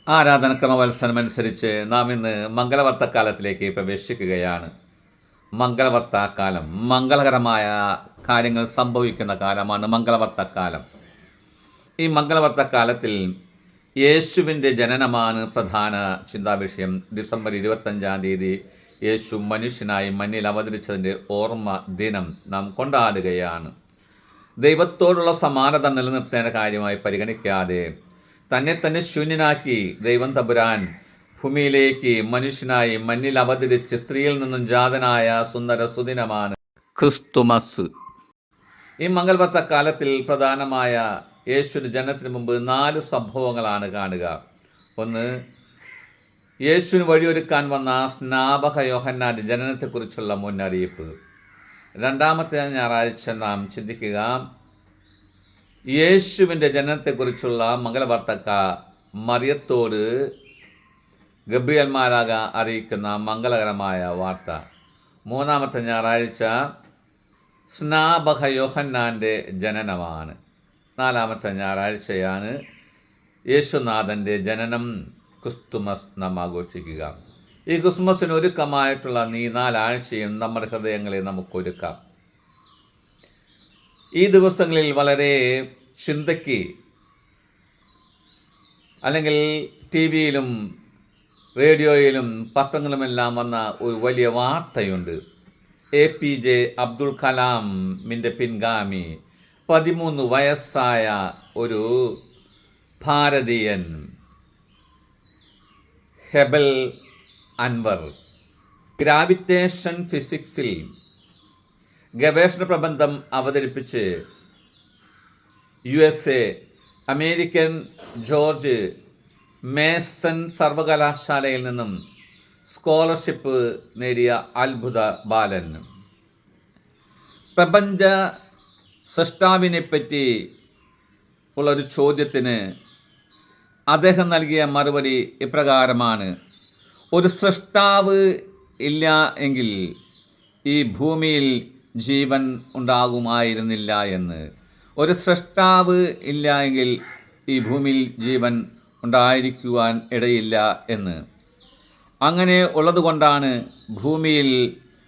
ആരാധനക്രമവത്സരമനുസരിച്ച് നാം ഇന്ന് മംഗളവർത്തക്കാലത്തിലേക്ക് പ്രവേശിക്കുകയാണ്. മംഗളവർത്തക്കാലം മംഗളകരമായ കാര്യങ്ങൾ സംഭവിക്കുന്ന കാലമാണ് മംഗളവർത്തക്കാലം. ഈ മംഗളവർത്തക്കാലത്തിൽ യേശുവിൻ്റെ ജനനമാണ് പ്രധാന ചിന്താവിഷയം. ഡിസംബർ 25 യേശു മനുഷ്യനായി മണ്ണിൽ അവതരിച്ചതിൻ്റെ ഓർമ്മ ദിനം നാം കൊണ്ടാടുകയാണ്. ദൈവത്തോടുള്ള സമാനത നിലനിർത്തേണ്ട കാര്യമായി പരിഗണിക്കാതെ തന്നെ ശൂന്യനാക്കി ദൈവം തമ്പുരാൻ ഭൂമിയിലേക്ക് മനുഷ്യനായി മണ്ണിൽ അവതരിച്ച് സ്ത്രീയിൽ നിന്നും ജാതനായ സുന്ദര സുദിനമാണ് ക്രിസ്തുമസ്. ഈ മംഗളവർത്തക്കാലത്തിൽ പ്രധാനമായ യേശുവിൻ്റെ ജനനത്തിന് മുമ്പ് 4 സംഭവങ്ങളാണ് കാണുക. ഒന്ന്, യേശുവിന് വഴിയൊരുക്കാൻ വന്ന സ്നാപക യോഹന്നാൻ്റെ ജനനത്തെക്കുറിച്ചുള്ള മുന്നറിയിപ്പ്. രണ്ടാമത്തെ ഞായറാഴ്ച നാം ചിന്തിക്കുക യേശുവിൻ്റെ ജനനത്തെക്കുറിച്ചുള്ള മംഗളവർത്തക്ക മറിയത്തോട് ഗബ്രിയേൽ മാലാഖ അറിയിക്കുന്ന മംഗളകരമായ വാർത്ത. മൂന്നാമത്തെ ഞായറാഴ്ച സ്നാപക യോഹന്നാൻ്റെ ജനനമാണ്. നാലാമത്തെ ഞായറാഴ്ചയാണ് യേശുനാഥൻ്റെ ജനനം, ക്രിസ്തുമസ് നാം ആഘോഷിക്കുക. ഈ ക്രിസ്മസിന് ഒരുക്കമായിട്ടുള്ള ഈ 4 ആഴ്ചയും നമ്മുടെ ഹൃദയങ്ങളെ നമുക്കൊരുക്കാം. ഈ ദിവസങ്ങളിൽ വളരെ ചിന്തയ്ക്ക് അല്ലെങ്കിൽ ടി വിയിലും റേഡിയോയിലും പത്രങ്ങളുമെല്ലാം വന്ന ഒരു വലിയ വാർത്തയുണ്ട്. APJ അബ്ദുൽ കലാമിൻ്റെ പിൻഗാമി 13 വയസ്സായ ഒരു ഭാരതീയൻ ഹെബൽ അൻവർ ഗ്രാവിറ്റേഷൻ ഫിസിക്സിൽ ഗവേഷണ പ്രബന്ധം അവതരിപ്പിച്ച് USA അമേരിക്കൻ ജോർജ് മേസൺ സർവകലാശാലയിൽ നിന്നും സ്കോളർഷിപ്പ് നേടിയ അത്ഭുത ബാലൻ. പ്രപഞ്ച സൃഷ്ടാവിനെപ്പറ്റി ഉള്ളൊരു ചോദ്യത്തിന് അദ്ദേഹം നൽകിയ മറുപടി ഇപ്രകാരമാണ്: ഒരു സൃഷ്ടാവ് ഇല്ല എങ്കിൽ ഈ ഭൂമിയിൽ ജീവൻ ഉണ്ടാകുമായിരുന്നില്ല എന്ന്. ഒരു സൃഷ്ടാവ് ഇല്ല എങ്കിൽ ഈ ഭൂമിയിൽ ജീവൻ ഉണ്ടായിരിക്കുവാൻ ഇടയില്ല എന്ന്. അങ്ങനെ ഉള്ളതുകൊണ്ടാണ് ഭൂമിയിൽ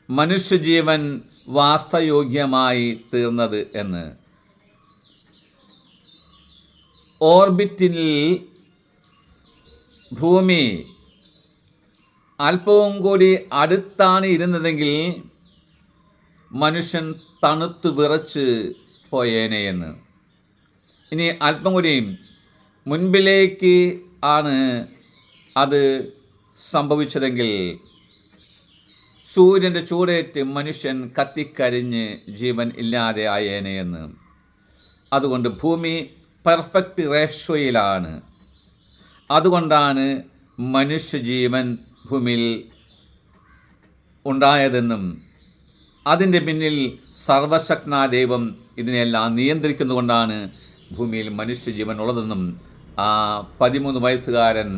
മനുഷ്യജീവൻ വാസയോഗ്യമായി തീർന്നത് എന്ന്. ഓർബിറ്റിൽ ഭൂമി അല്പവും കൂടി അടുത്താണ് ഇരുന്നതെങ്കിൽ മനുഷ്യൻ തണുത്ത് വിറച്ച് പോയേനെ എന്ന്. ഇനി അല്പം കൂടി മുൻപിലേക്ക് ആണ് അത് സംഭവിച്ചതെങ്കിൽ സൂര്യൻ്റെ ചൂടേറ്റ് മനുഷ്യൻ കത്തിക്കരിഞ്ഞ് ജീവൻ ഇല്ലാതെ ആയേനെ എന്ന്. അതുകൊണ്ട് ഭൂമി പെർഫെക്റ്റ് റേഷ്യോയിലാണ്. അതുകൊണ്ടാണ് മനുഷ്യജീവൻ ഭൂമിയിൽ ഉണ്ടായതെന്നും അതിൻ്റെ പിന്നിൽ സർവശക്തനായ ദൈവം ഇതിനെല്ലാം നിയന്ത്രിക്കുന്നതുകൊണ്ടാണ് ഭൂമിയിൽ മനുഷ്യജീവൻ ഉള്ളതെന്നും ആ 13 വയസ്സുകാരൻ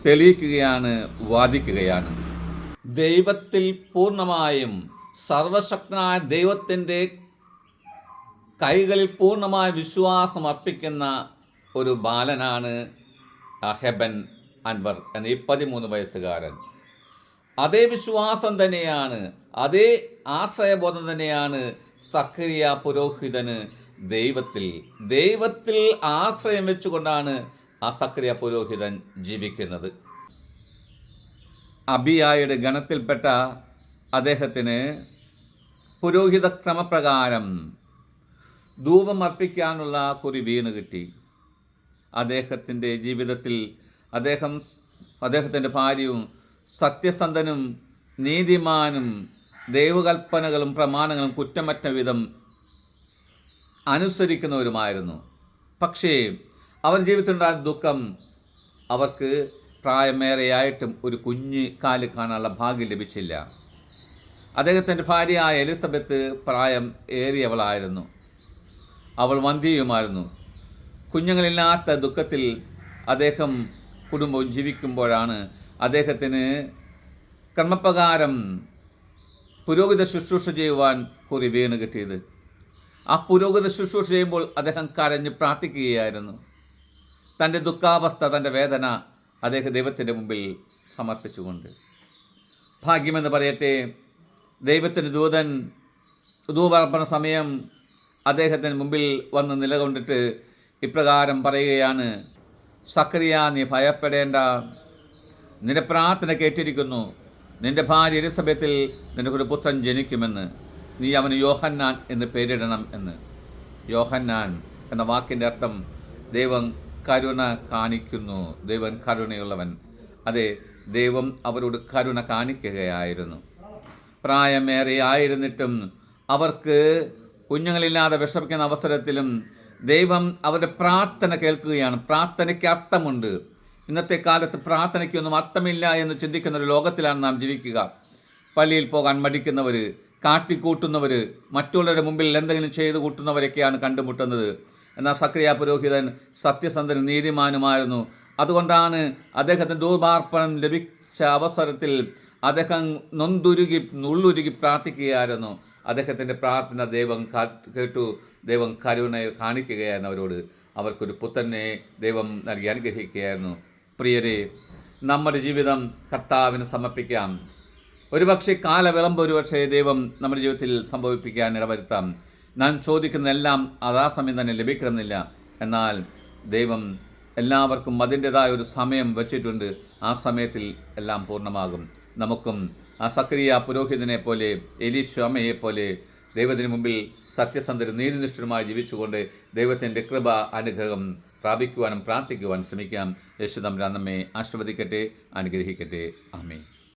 തെളിയിക്കുകയാണ്, വാദിക്കുകയാണ്. ദൈവത്തിൽ പൂർണ്ണമായും സർവശക്തനായ ദൈവത്തിൻ്റെ കൈകളിൽ പൂർണ്ണമായ വിശ്വാസം അർപ്പിക്കുന്ന ഒരു ബാലനാണ് ഹെബൻ അൻവർ എന്ന ഈ 13 വയസ്സുകാരൻ. അതേ വിശ്വാസം തന്നെയാണ്, അതേ ആശ്രയബോധം തന്നെയാണ് സഖറിയ പുരോഹിതന് ദൈവത്തിൽ ആശ്രയം വെച്ചുകൊണ്ടാണ് ആ സഖറിയ പുരോഹിതൻ ജീവിക്കുന്നത്. അബിയായുടെ ഗണത്തിൽപ്പെട്ട അദ്ദേഹത്തിന് പുരോഹിത ക്രമപ്രകാരം ധൂപം അർപ്പിക്കാനുള്ള കുറി വീണ് കിട്ടി. അദ്ദേഹത്തിൻ്റെ ജീവിതത്തിൽ അദ്ദേഹത്തിൻ്റെ ഭാര്യയും സത്യസന്ധനും നീതിമാനും ദൈവകൽപ്പനകളും പ്രമാണങ്ങളും കുറ്റമറ്റ വിധം അനുസരിക്കുന്നവരുമായിരുന്നു. പക്ഷേ അവർ ജീവിതത്തിലുണ്ടായ ദുഃഖം, അവർക്ക് പ്രായമേറെയായിട്ടും ഒരു കുഞ്ഞ് കാല് കാണാനുള്ള ഭാഗ്യം ലഭിച്ചില്ല. അദ്ദേഹത്തിൻ്റെ ഭാര്യയായ എലിസബത്ത് പ്രായം ഏറിയവളായിരുന്നു. അവൾ വന്ധ്യയുമായിരുന്നു. കുഞ്ഞുങ്ങളില്ലാത്ത ദുഃഖത്തിൽ അദ്ദേഹം കുടുംബവും ജീവിക്കുമ്പോഴാണ് അദ്ദേഹത്തിന് കർമ്മപ്രകാരം പുരോഹിത ശുശ്രൂഷ ചെയ്യുവാൻ കുറി വീണ് കിട്ടിയത്. ആ പുരോഹിത ശുശ്രൂഷ ചെയ്യുമ്പോൾ അദ്ദേഹം കരഞ്ഞ് പ്രാർത്ഥിക്കുകയായിരുന്നു. തൻ്റെ ദുഃഖാവസ്ഥ, തൻ്റെ വേദന അദ്ദേഹം ദൈവത്തിൻ്റെ മുമ്പിൽ സമർപ്പിച്ചുകൊണ്ട്. ഭാഗ്യമെന്ന് പറയട്ടെ, ദൈവത്തിൻ്റെ ദൂതൻ ധൂപാർപ്പണ സമയം അദ്ദേഹത്തിന് മുമ്പിൽ വന്ന് നിലകൊണ്ടിട്ട് ഇപ്രകാരം പറയുകയാണ്: സക്കറിയ, നീ ഭയപ്പെടേണ്ട, നിന്റെ പ്രാർത്ഥന കേട്ടിരിക്കുന്നു. നിന്റെ ഭാര്യ എലിസബത്തിൽ നിനക്കൊരു പുത്രൻ ജനിക്കുമെന്ന്. നീ അവന് യോഹന്നാൻ എന്ന് പേരിടണം എന്ന്. യോഹന്നാൻ എന്ന വാക്കിൻ്റെ അർത്ഥം ദൈവം കരുണ കാണിക്കുന്നു, ദൈവം കരുണയുള്ളവൻ. അതെ, ദൈവം അവരോട് കരുണ കാണിക്കുകയായിരുന്നു. പ്രായമേറെ ആയിരുന്നിട്ടും അവർക്ക് കുഞ്ഞുങ്ങളില്ലാതെ വിഷമിക്കുന്ന അവസരത്തിലും ദൈവം അവരുടെ പ്രാർത്ഥന കേൾക്കുകയാണ്. പ്രാർത്ഥനയ്ക്ക് അർത്ഥമുണ്ട്. ഇന്നത്തെ കാലത്ത് പ്രാർത്ഥനയ്ക്കൊന്നും അർത്ഥമില്ല എന്ന് ചിന്തിക്കുന്ന ഒരു ലോകത്തിലാണ് നാം ജീവിക്കുക. പള്ളിയിൽ പോകാൻ മടിക്കുന്നവർ, കാട്ടിക്കൂട്ടുന്നവർ, മറ്റുള്ളവരുടെ മുമ്പിൽ എന്തെങ്കിലും ചെയ്തു കൂട്ടുന്നവരൊക്കെയാണ് കണ്ടുമുട്ടുന്നത്. എന്നാൽ സക്കറിയ പുരോഹിതൻ സത്യസന്ധനും നീതിമാനുമായിരുന്നു. അതുകൊണ്ടാണ് അദ്ദേഹത്തിന് ധൂപാർപ്പണം ലഭിച്ച അവസരത്തിൽ അദ്ദേഹം നുള്ളുരുകി പ്രാർത്ഥിക്കുകയായിരുന്നു. അദ്ദേഹത്തിൻ്റെ പ്രാർത്ഥന ദൈവം കേട്ടു. ദൈവം കരുണ കാണിക്കുകയായിരുന്നു അവരോട്. അവർക്കൊരു പുത്രനെ ദൈവം നൽകി അനുഗ്രഹിക്കുകയായിരുന്നു. പ്രിയരെ, നമ്മുടെ ജീവിതം കർത്താവിന് സമർപ്പിക്കാം. ഒരുപക്ഷെ കാലവിളമ്പ് ഒരുപക്ഷെ ദൈവം നമ്മുടെ ജീവിതത്തിൽ സംഭവിപ്പിക്കാൻ ഇടവരുത്താം. നാം ചോദിക്കുന്നതെല്ലാം അതാസമയം തന്നെ ലഭിക്കണമെന്നില്ല. എന്നാൽ ദൈവം എല്ലാവർക്കും അതിൻ്റെതായ ഒരു സമയം വച്ചിട്ടുണ്ട്. ആ സമയത്തിൽ എല്ലാം പൂർണ്ണമാകും. നമുക്കും ആ സക്കറിയ പുരോഹിതനെ പോലെ, എലീശാമയെ പോലെ ദൈവത്തിന് മുമ്പിൽ സത്യസന്ധരും നീതിനിഷ്ഠരുമായി ജീവിച്ചുകൊണ്ട് ദൈവത്തിൻ്റെ കൃപ, അനുഗ്രഹം പ്രാപിക്കുവാനും പ്രാർത്ഥിക്കുവാനും ശ്രമിക്കാം. യേശു തമ്പുരാൻ നമ്മെ ആശീർവദിക്കട്ടെ, അനുഗ്രഹിക്കട്ടെ. ആമേൻ.